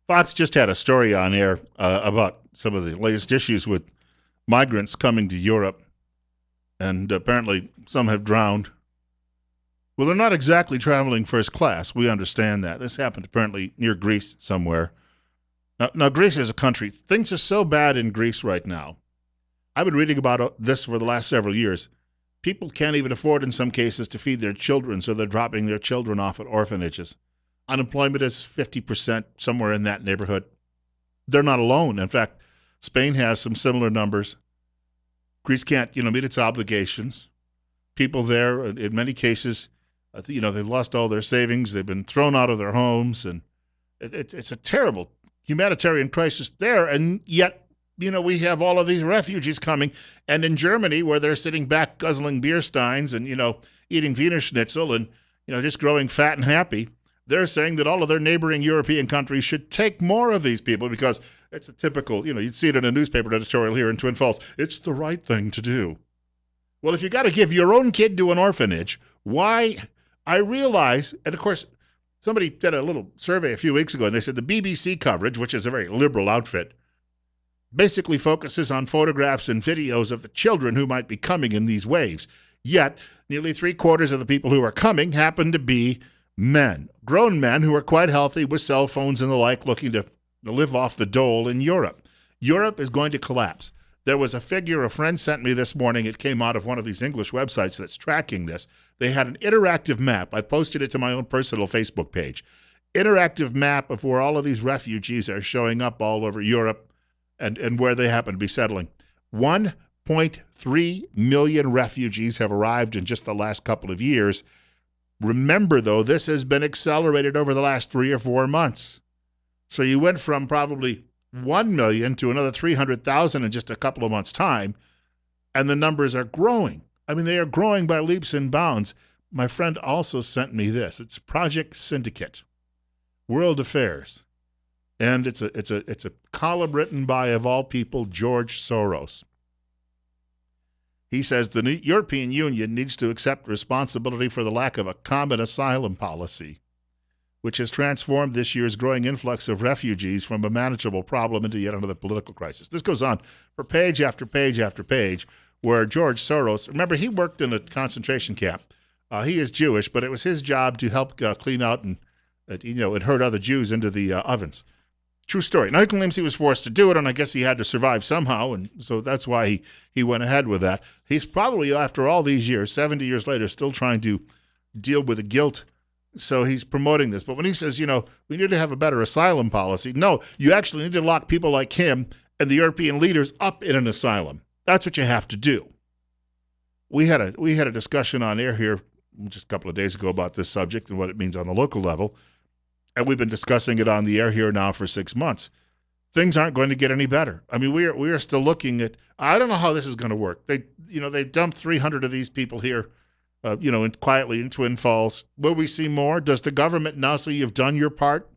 Fox just had a story on air about some of the latest issues with migrants coming to Europe, and apparently some have drowned. Well, they're not exactly traveling first class. We understand that. This happened apparently near Greece somewhere. Now, Greece is a country. Things are so bad in Greece right now. I've been reading about this for the last several years. People can't even afford, in some cases, to feed their children, so they're dropping their children off at orphanages. Unemployment is 50%, somewhere in that neighborhood. They're not alone. In fact, Spain has some similar numbers. Greece can't, meet its obligations. People there, in many cases, they've lost all their savings. They've been thrown out of their homes, and it's a terrible humanitarian crisis there. And yet, we have all of these refugees coming. And in Germany, where they're sitting back guzzling beer steins and, eating Wiener Schnitzel and, just growing fat and happy, they're saying that all of their neighboring European countries should take more of these people because it's a typical, you'd see it in a newspaper editorial here in Twin Falls. It's the right thing to do. Well, if you got to give your own kid to an orphanage, why? I realize, and of course, somebody did a little survey a few weeks ago, and they said the BBC coverage, which is a very liberal outfit, basically focuses on photographs and videos of the children who might be coming in these waves. Yet, nearly 3/4 of the people who are coming happen to be men, grown men who are quite healthy with cell phones and the like, looking to live off the dole in Europe. Europe is going to collapse. There was a figure a friend sent me this morning. It came out of one of these English websites that's tracking this. They had an interactive map. I posted it to my own personal Facebook page. Interactive map of where all of these refugees are showing up all over Europe and where they happen to be settling. 1.3 million refugees have arrived in just the last couple of years. Remember, though, this has been accelerated over the last 3 or 4 months. So you went from probably 1 million to another 300,000 in just a couple of months' time, and the numbers are growing. I mean, they are growing by leaps and bounds. My friend also sent me this. It's Project Syndicate, World Affairs, and it's a column written by, of all people, George Soros. He says the European Union needs to accept responsibility for the lack of a common asylum policy, which has transformed this year's growing influx of refugees from a manageable problem into yet another political crisis. This goes on for page after page after page, where George Soros, remember, he worked in a concentration camp. He is Jewish, but it was his job to help clean out and herd other Jews into the ovens. True story. Now, he claims he was forced to do it, and I guess he had to survive somehow, and so that's why he went ahead with that. He's probably, after all these years, 70 years later, still trying to deal with the guilt. So he's promoting this. But when he says, we need to have a better asylum policy, no, you actually need to lock people like him and the European leaders up in an asylum. That's what you have to do. We had a discussion on air here just a couple of days ago about this subject and what it means on the local level. And we've been discussing it on the air here now for 6 months. Things aren't going to get any better. I mean, we are still looking at, I don't know how this is going to work. They dumped 300 of these people here, quietly in Twin Falls. Will we see more? Does the government now say you've done your part?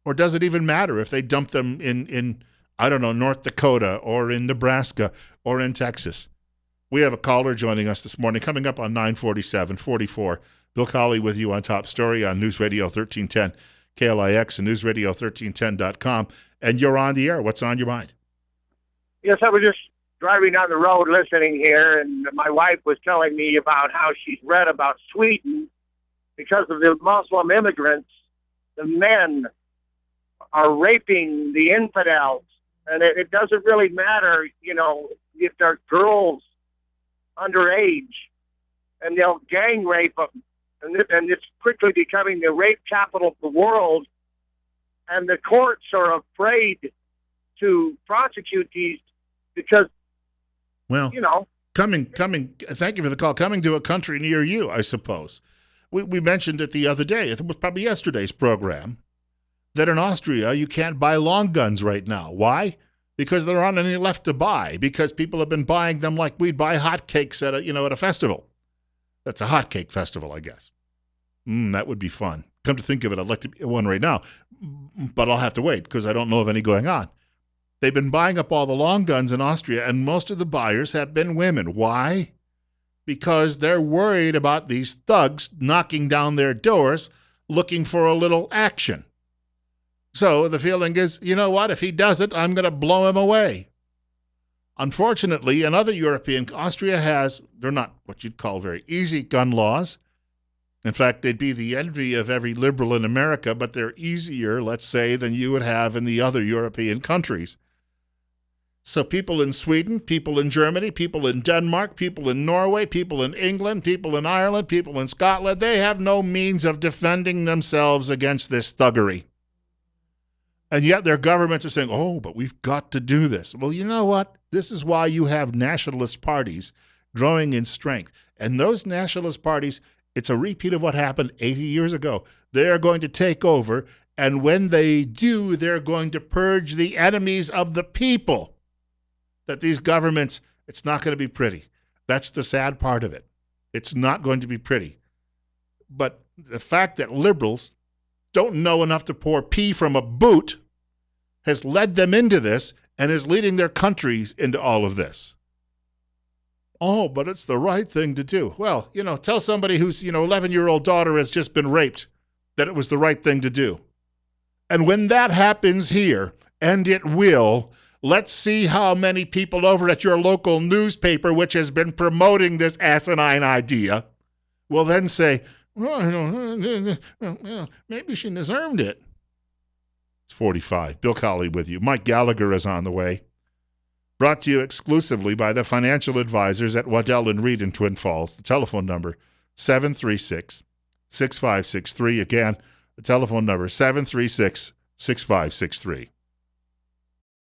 Or does it even matter if they dump them in I don't know, North Dakota or in Nebraska or in Texas? We have a caller joining us this morning, coming up on 947-44. Bill Colley with you on Top Story on News Radio 1310 KLIX and newsradio1310.com. And you're on the air. What's on your mind? Yes, I was just driving down the road listening here, and my wife was telling me about how she's read about Sweden because of the Muslim immigrants. The men are raping the infidels, and it doesn't really matter, if they're girls underage, and they'll gang rape them. And it's quickly becoming the rape capital of the world, and the courts are afraid to prosecute these because, coming. Thank you for the call. Coming to a country near you, I suppose. We mentioned it the other day. It was probably yesterday's program that in Austria you can't buy long guns right now. Why? Because there aren't any left to buy. Because people have been buying them like we'd buy hotcakes at a festival. That's a hotcake festival, I guess. That would be fun. Come to think of it, I'd like to be one right now, but I'll have to wait because I don't know of any going on. They've been buying up all the long guns in Austria, and most of the buyers have been women. Why? Because they're worried about these thugs knocking down their doors looking for a little action. So the feeling is, you know what? If he does it, I'm going to blow him away. Unfortunately, in other European, Austria has, they're not what you'd call very easy gun laws. In fact, they'd be the envy of every liberal in America, but they're easier, let's say, than you would have in the other European countries. So people in Sweden, people in Germany, people in Denmark, people in Norway, people in England, people in Ireland, people in Scotland, they have no means of defending themselves against this thuggery. And yet their governments are saying, oh, but we've got to do this. Well, you know what? This is why you have nationalist parties growing in strength. And those nationalist parties, it's a repeat of what happened 80 years ago. They are going to take over, and when they do, they're going to purge the enemies of the people. That these governments, it's not going to be pretty. That's the sad part of it. It's not going to be pretty. But the fact that liberals don't know enough to pour pee from a boot has led them into this and is leading their countries into all of this. Oh, but it's the right thing to do. Well, tell somebody whose, 11-year-old daughter has just been raped that it was the right thing to do. And when that happens here, and it will, let's see how many people over at your local newspaper, which has been promoting this asinine idea, will then say, well, maybe she deserved it. It's 45. Bill Colley with you. Mike Gallagher is on the way. Brought to you exclusively by the financial advisors at Waddell & Reed in Twin Falls. The telephone number, 736-6563. Again, the telephone number, 736-6563.